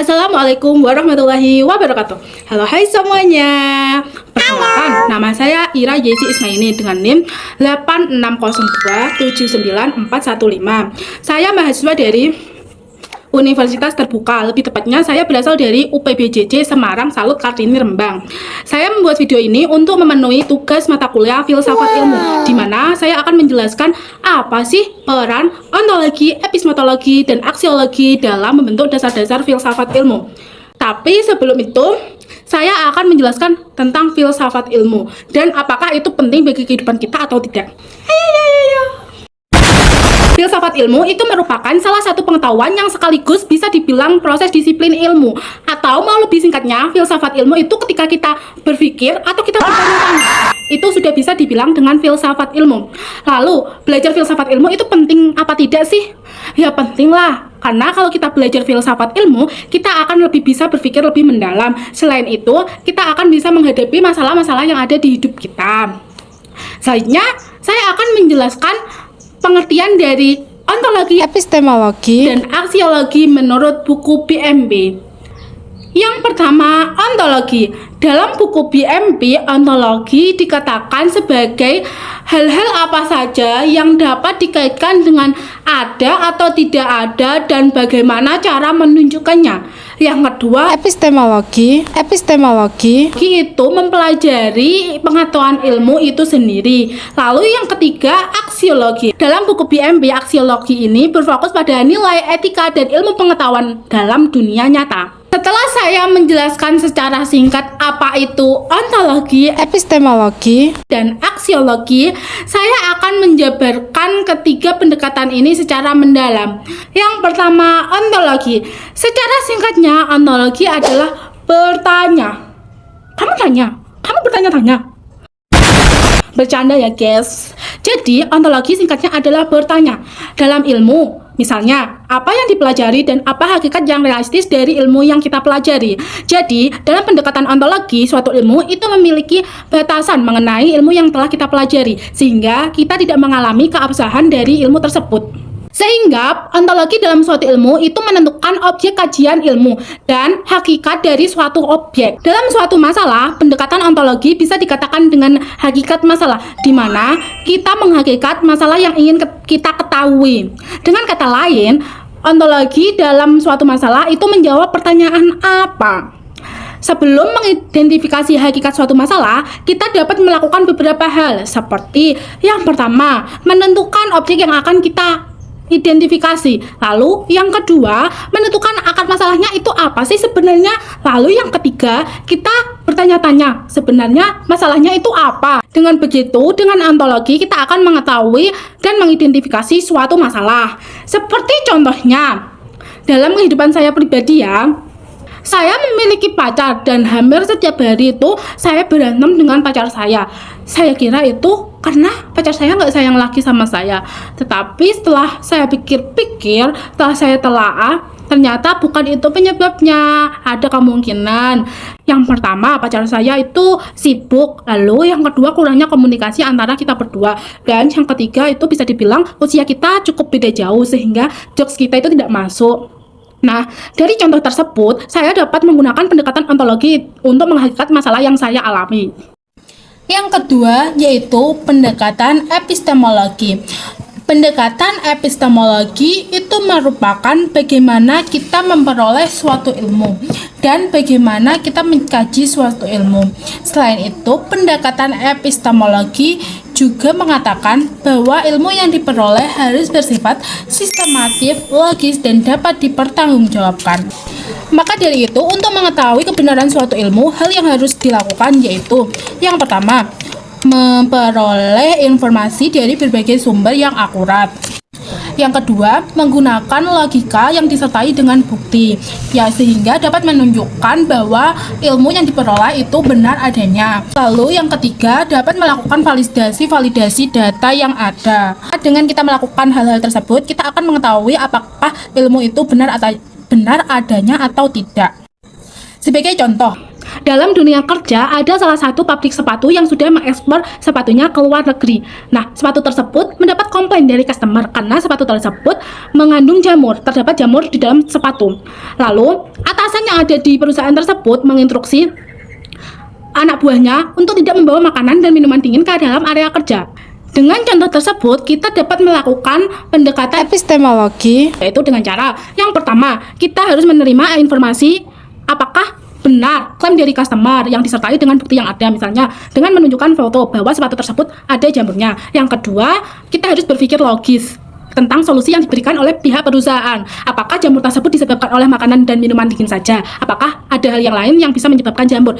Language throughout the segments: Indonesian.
Assalamualaikum warahmatullahi wabarakatuh. Halo, hai semuanya. Perkenalkan, nama saya Ira Yesi Ismaini dengan NIM 860279415. Saya mahasiswa dari Universitas Terbuka, lebih tepatnya saya berasal dari UPBJJ Semarang Salut Kartini Rembang. Saya membuat video ini untuk memenuhi tugas mata kuliah filsafat ilmu, di mana saya akan menjelaskan apa sih peran ontologi, epistemologi, dan aksiologi dalam membentuk dasar-dasar filsafat ilmu. Tapi sebelum itu, saya akan menjelaskan tentang filsafat ilmu dan apakah itu penting bagi kehidupan kita atau tidak. Filsafat ilmu itu merupakan salah satu pengetahuan yang sekaligus bisa dibilang proses disiplin ilmu. Atau mau lebih singkatnya, filsafat ilmu itu ketika kita berpikir atau kita bertanya-tanya. Itu sudah bisa dibilang dengan filsafat ilmu. Lalu, belajar filsafat ilmu itu penting apa tidak sih? Ya penting lah. Karena kalau kita belajar filsafat ilmu, kita akan lebih bisa berpikir lebih mendalam. Selain itu, kita akan bisa menghadapi masalah-masalah yang ada di hidup kita. Selanjutnya, saya akan menjelaskan pengertian dari ontologi, epistemologi, dan aksiologi menurut buku BMB. Yang pertama, ontologi. Dalam buku BMB, ontologi dikatakan sebagai hal-hal apa saja yang dapat dikaitkan dengan ada atau tidak ada dan bagaimana cara menunjukkannya. Yang kedua, epistemologi itu mempelajari pengetahuan ilmu itu sendiri. Lalu yang ketiga, aksiologi. Dalam buku BMB, aksiologi ini berfokus pada nilai etika dan ilmu pengetahuan dalam dunia nyata. Setelah saya menjelaskan secara singkat apa itu ontologi, epistemologi, dan aksiologi, saya akan menjabarkan ketiga pendekatan ini secara mendalam. Yang pertama, ontologi. Secara singkatnya, ontologi adalah bertanya. Kamu tanya? Kamu bertanya-tanya? Bercanda ya guys. Jadi, ontologi singkatnya adalah bertanya. Dalam ilmu, misalnya, apa yang dipelajari dan apa hakikat yang realistis dari ilmu yang kita pelajari. Jadi, dalam pendekatan ontologi, suatu ilmu itu memiliki batasan mengenai ilmu yang telah kita pelajari, sehingga kita tidak mengalami keabsahan dari ilmu tersebut. Sehingga, ontologi dalam suatu ilmu itu menentukan objek kajian ilmu dan hakikat dari suatu objek. Dalam suatu masalah, pendekatan ontologi bisa dikatakan dengan hakikat masalah, di mana kita menghakikat masalah yang ingin kita ketahui. Dengan kata lain, ontologi dalam suatu masalah itu menjawab pertanyaan apa. Sebelum mengidentifikasi hakikat suatu masalah, kita dapat melakukan beberapa hal, seperti yang pertama, menentukan objek yang akan kita identifikasi. Lalu yang kedua, menentukan akar masalahnya itu apa sih sebenarnya. Lalu yang ketiga, kita bertanya-tanya, sebenarnya masalahnya itu apa. Dengan begitu, dengan ontologi kita akan mengetahui dan mengidentifikasi suatu masalah. Seperti contohnya, dalam kehidupan saya pribadi ya, saya memiliki pacar dan hampir setiap hari itu saya berantem dengan pacar saya. Saya kira itu karena pacar saya nggak sayang lagi sama saya. Tetapi setelah saya pikir-pikir, setelah saya telaah, ternyata bukan itu penyebabnya. Ada kemungkinan. Yang pertama, pacar saya itu sibuk. Lalu yang kedua, kurangnya komunikasi antara kita berdua. Dan yang ketiga, itu bisa dibilang usia kita cukup beda jauh, sehingga jokes kita itu tidak masuk. Nah, dari contoh tersebut, saya dapat menggunakan pendekatan ontologi untuk menghakikat masalah yang saya alami. Yang kedua, yaitu pendekatan epistemologi. Pendekatan epistemologi itu merupakan bagaimana kita memperoleh suatu ilmu dan bagaimana kita mengkaji suatu ilmu. Selain itu, pendekatan epistemologi juga mengatakan bahwa ilmu yang diperoleh harus bersifat sistematif, logis, dan dapat dipertanggungjawabkan. Maka dari itu, untuk mengetahui kebenaran suatu ilmu, hal yang harus dilakukan yaitu yang pertama, memperoleh informasi dari berbagai sumber yang akurat. Yang kedua, menggunakan logika yang disertai dengan bukti, ya sehingga dapat menunjukkan bahwa ilmu yang diperoleh itu benar adanya. Lalu yang ketiga, dapat melakukan validasi data yang ada. Dengan kita melakukan hal-hal tersebut, kita akan mengetahui apakah ilmu itu benar adanya atau tidak. Sebagai contoh, dalam dunia kerja ada salah satu pabrik sepatu yang sudah mengekspor sepatunya ke luar negeri. Nah, sepatu tersebut mendapat komplain dari customer karena sepatu tersebut mengandung jamur, terdapat jamur di dalam sepatu. Lalu, atasan yang ada di perusahaan tersebut menginstruksi anak buahnya untuk tidak membawa makanan dan minuman dingin ke dalam area kerja. Dengan contoh tersebut, kita dapat melakukan pendekatan epistemologi, yaitu dengan cara yang pertama, kita harus menerima informasi apakah benar klaim dari customer yang disertai dengan bukti yang ada, misalnya dengan menunjukkan foto bahwa sepatu tersebut ada jamurnya. Yang kedua, kita harus berpikir logis tentang solusi yang diberikan oleh pihak perusahaan. Apakah jamur tersebut disebabkan oleh makanan dan minuman dingin saja? Apakah ada hal yang lain yang bisa menyebabkan jamur?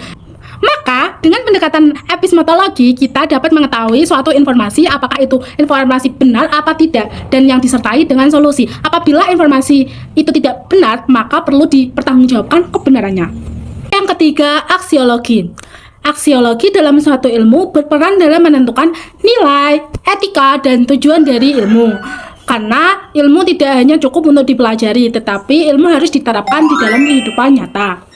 Maka, dengan pendekatan epistemologi, kita dapat mengetahui suatu informasi apakah itu informasi benar apa tidak, dan yang disertai dengan solusi. Apabila informasi itu tidak benar, maka perlu dipertanggungjawabkan kebenarannya. Yang ketiga, aksiologi. Aksiologi dalam suatu ilmu berperan dalam menentukan nilai, etika, dan tujuan dari ilmu. Karena ilmu tidak hanya cukup untuk dipelajari, tetapi ilmu harus diterapkan di dalam kehidupan nyata.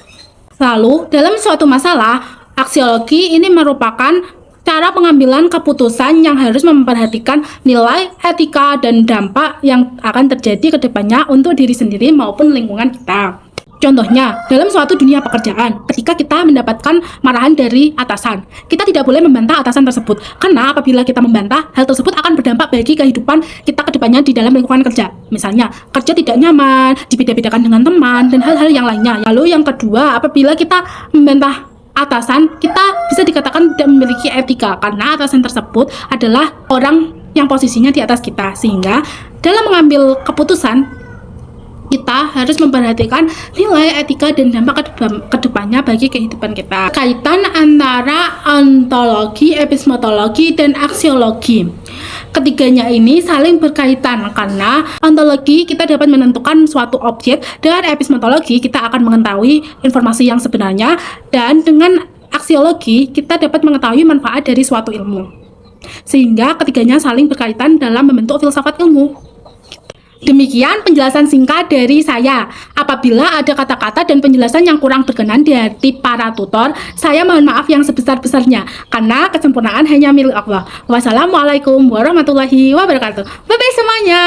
Lalu, dalam suatu masalah, aksiologi ini merupakan cara pengambilan keputusan yang harus memperhatikan nilai, etika, dan dampak yang akan terjadi ke depannya untuk diri sendiri maupun lingkungan kita. Contohnya, dalam suatu dunia pekerjaan, ketika kita mendapatkan marahan dari atasan, kita tidak boleh membantah atasan tersebut. Karena apabila kita membantah, hal tersebut akan berdampak bagi kehidupan kita ke depannya di dalam lingkungan kerja. Misalnya, kerja tidak nyaman, dibeda-bedakan dengan teman, dan hal-hal yang lainnya. Lalu yang kedua, apabila kita membantah atasan, kita bisa dikatakan tidak memiliki etika. Karena atasan tersebut adalah orang yang posisinya di atas kita. Sehingga, dalam mengambil keputusan, kita harus memperhatikan nilai, etika, dan dampak kedepannya bagi kehidupan kita. Kaitan antara ontologi, epistemologi, dan aksiologi. Ketiganya ini saling berkaitan karena ontologi kita dapat menentukan suatu objek, dengan epistemologi kita akan mengetahui informasi yang sebenarnya, dan dengan aksiologi kita dapat mengetahui manfaat dari suatu ilmu. Sehingga ketiganya saling berkaitan dalam membentuk filsafat ilmu. Demikian penjelasan singkat dari saya. Apabila ada kata-kata dan penjelasan yang kurang berkenan dari para tutor, saya mohon maaf yang sebesar-besarnya, karena kesempurnaan hanya milik Allah. Wassalamualaikum warahmatullahi wabarakatuh. Bye-bye semuanya.